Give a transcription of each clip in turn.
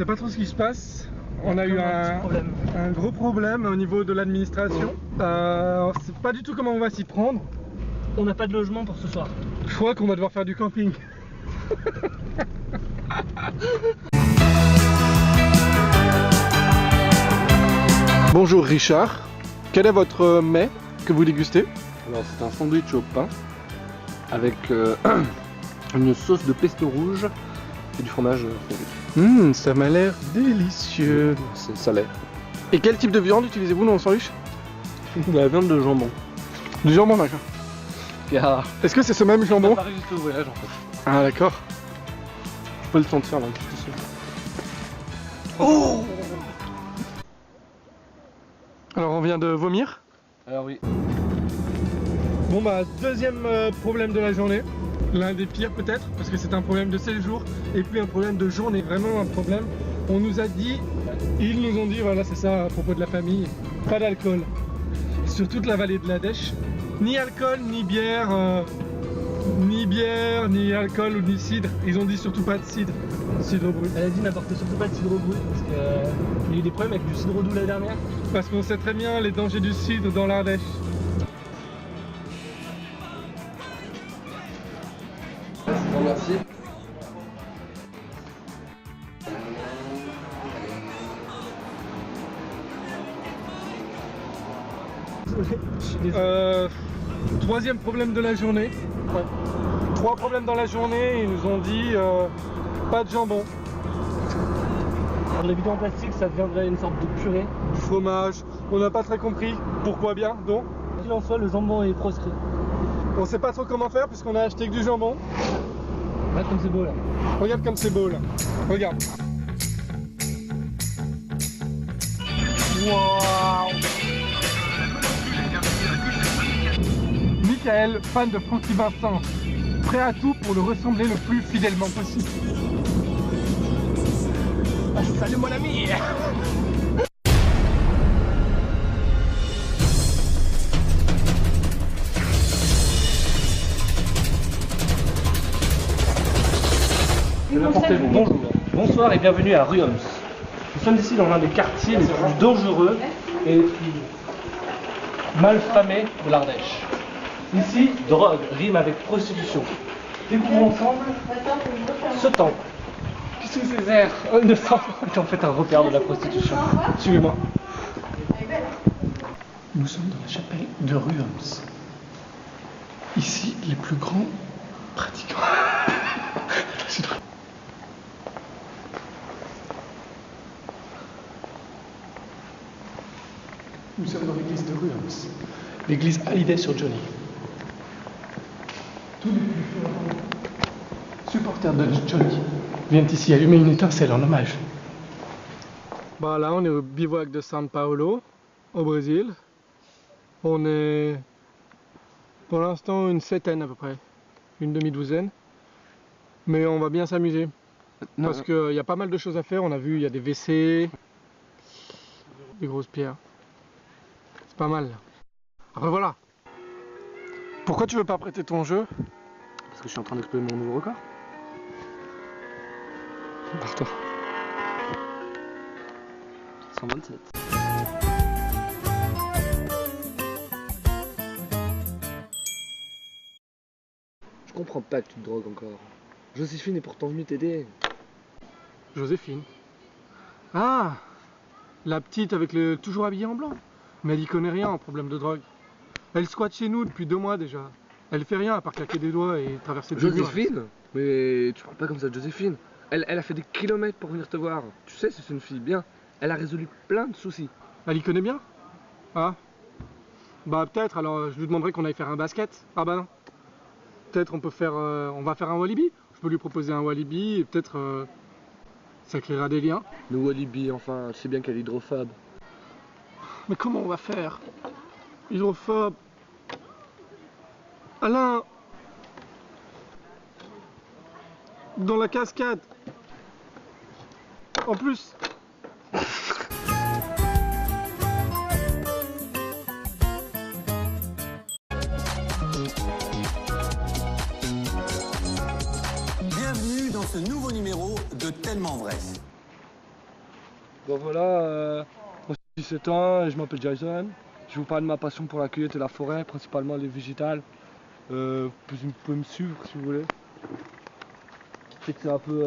sait pas trop ce qui se passe. On a eu un gros problème au niveau de l'administration. On sait pas du tout comment on va s'y prendre. On n'a pas de logement pour ce soir. Je crois qu'on va devoir faire du camping. Bonjour Richard, quel est votre mets que vous dégustez? Alors c'est un sandwich au pain avec une sauce de pesto rouge et du fromage fondu. Ça m'a l'air délicieux. C'est salé. Et quel type de viande utilisez-vous dans le sandwich? De la viande de jambon. Du jambon, d'accord. Car Est-ce que c'est ce même on jambon? a pas résisté au voyage en fait. Ah d'accord. Je peux le sentir là, juste ici. Oh! Alors on vient de vomir. Alors oui. Bon bah deuxième problème de la journée. L'un des pires peut-être, parce que c'est un problème de séjour et puis un problème de journée, vraiment un problème. On nous a dit, ils nous ont dit, voilà c'est ça à propos de la famille, pas d'alcool. Sur toute la vallée de l'Ardèche, ni alcool, ni bière, ni alcool ou ni cidre. Ils ont dit surtout pas de cidre brut. Elle a dit n'apporte surtout pas de cidre brut parce qu'il y a eu des problèmes avec du cidre doux l'année dernière. Parce qu'on sait très bien les dangers du cidre dans l'Ardèche. Je vous remercie. Je suis désolé. Troisième problème de la journée. Ouais. 3 problèmes dans la journée, ils nous ont dit pas de jambon, Le bidon en plastique, ça deviendrait une sorte de purée. fromage, on n'a pas très compris pourquoi bien, donc Quoi qu'il en soit, le jambon est proscrit. on sait pas trop comment faire puisqu'on a acheté que du jambon. Regarde comme c'est beau là. Regarde comme c'est beau là, regarde. Waouh! Michael, fan de Francky Vincent, prêt à tout pour le ressembler le plus fidèlement possible. Ah, salut mon ami. Bonjour, bonsoir et bienvenue à Ruoms. Nous sommes ici dans l'un des quartiers les plus dangereux et les plus malfamés de l'Ardèche. Ici, drogue rime avec prostitution. Découvrons ensemble ce temple qui sous ses airs innocents est en fait un repère de la prostitution. Suivez-moi. Nous sommes dans la chapelle de Ruoms. Ici, les plus grands pratiquants. Nous sommes dans l'église de Ruoms, l'église Hallyday sur Johnny. Tous les plus fervents supporters de Johnny viennent ici allumer une étincelle en hommage. Bah là on est au bivouac de São Paulo, au Brésil. On est pour l'instant une septaine à peu près, une demi-douzaine. Mais on va bien s'amuser. Parce qu'il y a pas mal de choses à faire, on a vu, il y a des WC, des grosses pierres. C'est pas mal. Après voilà. Pourquoi tu veux pas prêter ton jeu? Parce que je suis en train d'exploser mon nouveau record. Barre-toi. 127. Je comprends pas que tu te drogues encore. Joséphine est pourtant venue t'aider. Joséphine. Ah, la petite avec le toujours habillée en blanc. Mais elle y connaît rien en problème de drogue. Elle squatte chez nous depuis 2 mois déjà. Elle fait rien à part claquer des doigts et traverser des murs. Joséphine? Mais tu parles pas comme ça de Joséphine. Elle a fait des kilomètres pour venir te voir. Tu sais, c'est une fille bien. Elle a résolu plein de soucis. Elle y connaît bien? Ah. Bah peut-être, alors je lui demanderai qu'on aille faire un basket. Ah bah non. Peut-être on peut faire, on va faire un walibi. Je peux lui proposer un walibi et peut-être ça créera des liens. Le Walibi, enfin, tu sais bien qu'elle est hydrophobe. Mais comment on va faire? Hydrophobe. Alain. Dans la cascade. En plus. Bienvenue dans ce nouveau numéro de Tellement Vrai. Bon voilà, moi j'ai 17 ans, je m'appelle Jason. Je vous parle de ma passion pour la cueillette et la forêt, principalement les végétales. Vous pouvez me suivre si vous voulez. Je sais que c'est un peu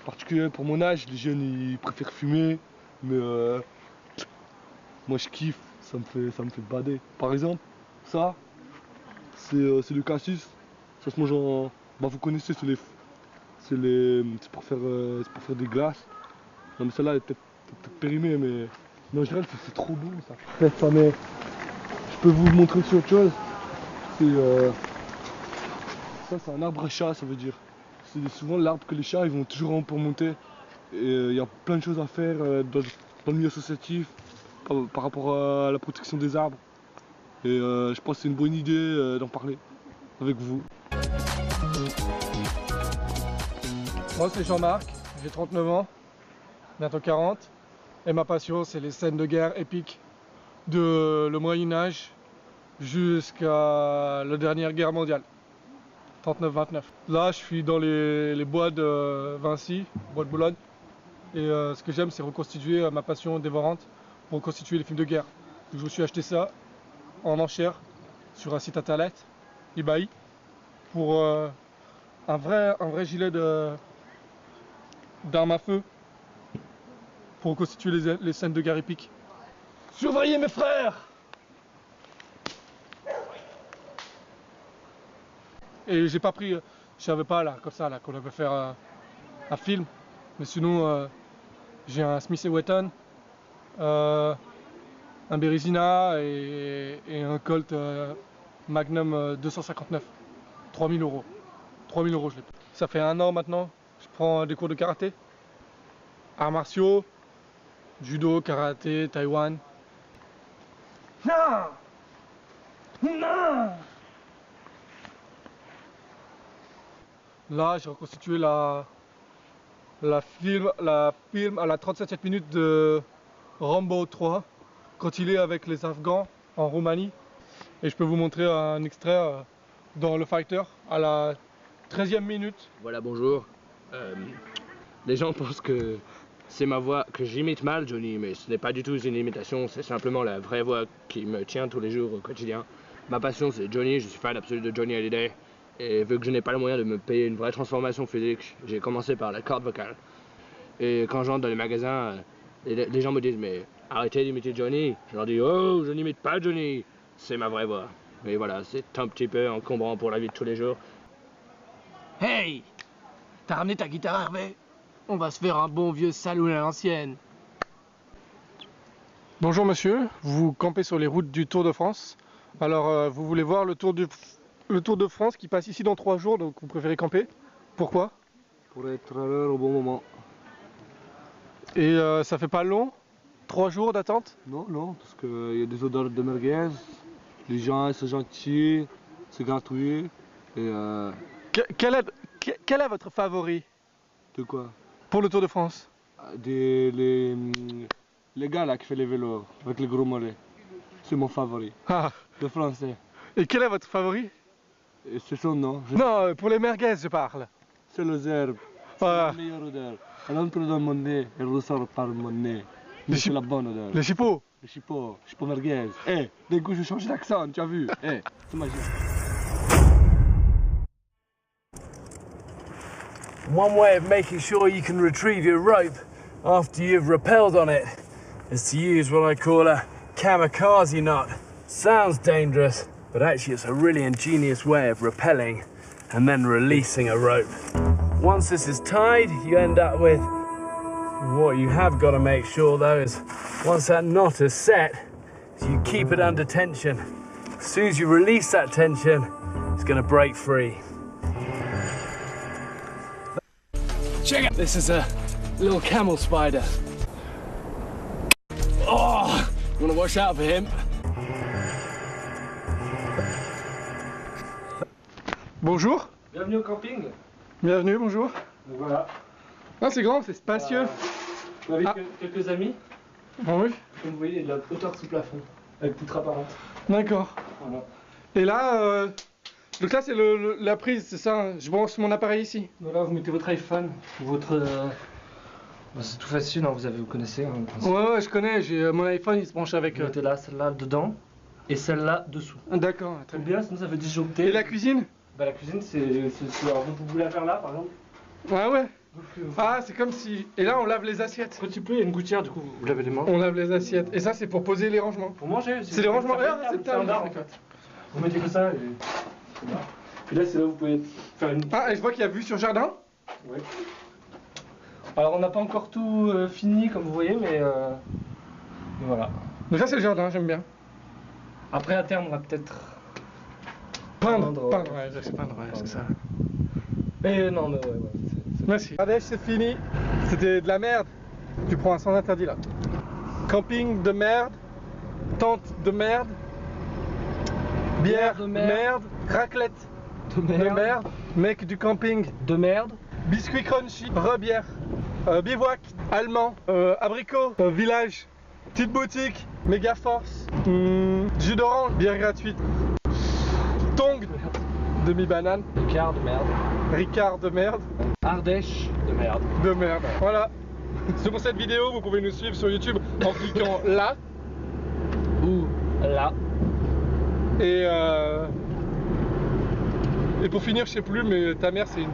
particulier pour mon âge, les jeunes ils préfèrent fumer, mais moi je kiffe, ça me fait bader. Par exemple, ça, c'est le cassis, ça se mange en... Bah vous connaissez, c'est pour faire des glaces. Non mais celle-là elle est peut-être périmée, mais en général c'est trop bon ça. Bref, ça mais je peux vous montrer aussi autre chose. Ça c'est un arbre à chat, ça veut dire. C'est souvent l'arbre que les chats ils vont toujours pour monter. Et il y a plein de choses à faire dans le milieu associatif par rapport à la protection des arbres. Et je pense que c'est une bonne idée d'en parler avec vous. Moi c'est Jean-Marc, j'ai 39 ans, bientôt 40. Et ma passion c'est les scènes de guerre épiques de le Moyen-Âge jusqu'à la dernière guerre mondiale, 39-29. Là je suis dans les bois de Vinci, bois de Boulogne. Et ce que j'aime c'est reconstituer ma passion dévorante pour reconstituer les films de guerre. Donc, je me suis acheté ça en enchère sur un site internet, eBay, pour un vrai gilet d'armes à feu pour reconstituer les scènes de guerre épiques. Surveillez mes frères! Et j'ai pas pris, je savais pas là, comme ça, là, qu'on avait faire un film, mais sinon j'ai un Smith & Wesson, un Bérésina et un Colt Magnum 259, 3000 €. 3000 € je l'ai pris. Ça fait 1 an maintenant, je prends des cours de karaté, arts martiaux, judo, karaté, taïwan. Non! Non! Là, j'ai reconstitué la film à la 37e minute de Rambo 3, quand il est avec les Afghans en Roumanie. Et je peux vous montrer un extrait dans le Fighter à la 13e minute. Voilà, bonjour. Les gens pensent que c'est ma voix, que j'imite mal Johnny, mais ce n'est pas du tout une imitation, c'est simplement la vraie voix qui me tient tous les jours au quotidien. Ma passion c'est Johnny, je suis fan absolu de Johnny Hallyday. Et vu que je n'ai pas le moyen de me payer une vraie transformation physique, j'ai commencé par la corde vocale. Et quand j'entre dans les magasins, les gens me disent mais arrêtez d'imiter Johnny. Je leur dis oh je n'imite pas Johnny, c'est ma vraie voix. Mais voilà, c'est un petit peu encombrant pour la vie de tous les jours. Hey! T'as ramené ta guitare Hervé? On va se faire un bon vieux saloon à l'ancienne. Bonjour monsieur, vous campez sur les routes du Tour de France. Alors vous voulez voir le Tour de France qui passe ici dans 3 jours, donc vous préférez camper. Pourquoi? Pour être à l'heure au bon moment. Et ça fait pas long? 3 jours d'attente? Non, non, parce qu'il y a des odeurs de merguez, les gens sont gentils, c'est gratuit. Et Quel est votre favori de quoi? pour le Tour de France? Les gars là qui font les vélos avec les gros mollets. C'est mon favori. Ah. Le français. Et quel est votre favori? Et c'est son nom. Non, pour les merguez je parle. C'est les herbes. C'est Ah. la meilleure odeur. Elle entre dans mon nez, elle ressort par mon nez. Mais c'est la bonne odeur. Les chipots. Le chipot merguez. Eh, d'un coup je change d'accent, tu as vu? Eh, c'est magique. One way of making sure you can retrieve your rope after you've rappelled on it is to use what I call a kamikaze knot. Sounds dangerous, but actually it's a really ingenious way of rappelling and then releasing a rope. Once this is tied, you end up with what you have got to make sure though is once that knot is set, you keep it under tension. As soon as you release that tension, it's going to break free. Check it. This is a little camel spider. Oh, you want to watch out for him. Bonjour. Bienvenue au camping. Bienvenue, bonjour. Donc voilà. Ah, c'est grand, c'est spacieux. Avec Ah. quelques amis, Ah oui. comme vous voyez, il y a de la hauteur sous plafond, avec poutre apparente. D'accord. Voilà. Et là, donc là c'est la prise, c'est ça? Je branche mon appareil ici. Voilà, vous mettez votre iPhone, votre Bah, c'est tout facile, hein, vous connaissez. Hein, le principe. Ouais, je connais, j'ai mon iPhone il se branche avec. Vous mettez là, celle-là dedans et celle-là dessous. D'accord, très Très bien. bien, sinon ça fait disjoncter. Et la cuisine? Bah, la cuisine, c'est. Alors, vous voulez la faire là, par exemple? Ouais. Ah, c'est comme si. Et là, on lave les assiettes. Quand il pleut, il y a une gouttière, du coup, vous lavez les mains. On lave les assiettes. Et ça, c'est pour poser les rangements. Pour manger. C'est les rangements. Regarde, c'est un table. bar en fait. Vous mettez que ça et. Voilà. Puis là, c'est là où vous pouvez faire une. Ah, et je vois qu'il y a vue sur jardin. Ouais. Alors, on n'a pas encore tout fini, comme vous voyez, mais voilà. Donc, ça, c'est le jardin, j'aime bien. Après, à terme, on va peut-être. Peindre, ouais, c'est peindre, ouais, c'est ça. Mais non, mais ouais. Merci. Ardèche, c'est fini. C'était de la merde. Tu prends un sans interdit là. Camping de merde. Tente de merde. Bière de de merde. merde. Raclette de merde. Mec du camping. De merde. Biscuit crunchy. Rebière. Bivouac. Allemand. Abricot. Village. Petite boutique. Méga force. Jus d'orange. Bière gratuite. Tong. Demi-banane. Ricard de merde. Ricard de merde. Ardèche de merde. De merde. Voilà. C'est pour cette vidéo, vous pouvez nous suivre sur YouTube en cliquant là. Ou là. Et pour finir, je sais plus, mais ta mère c'est une...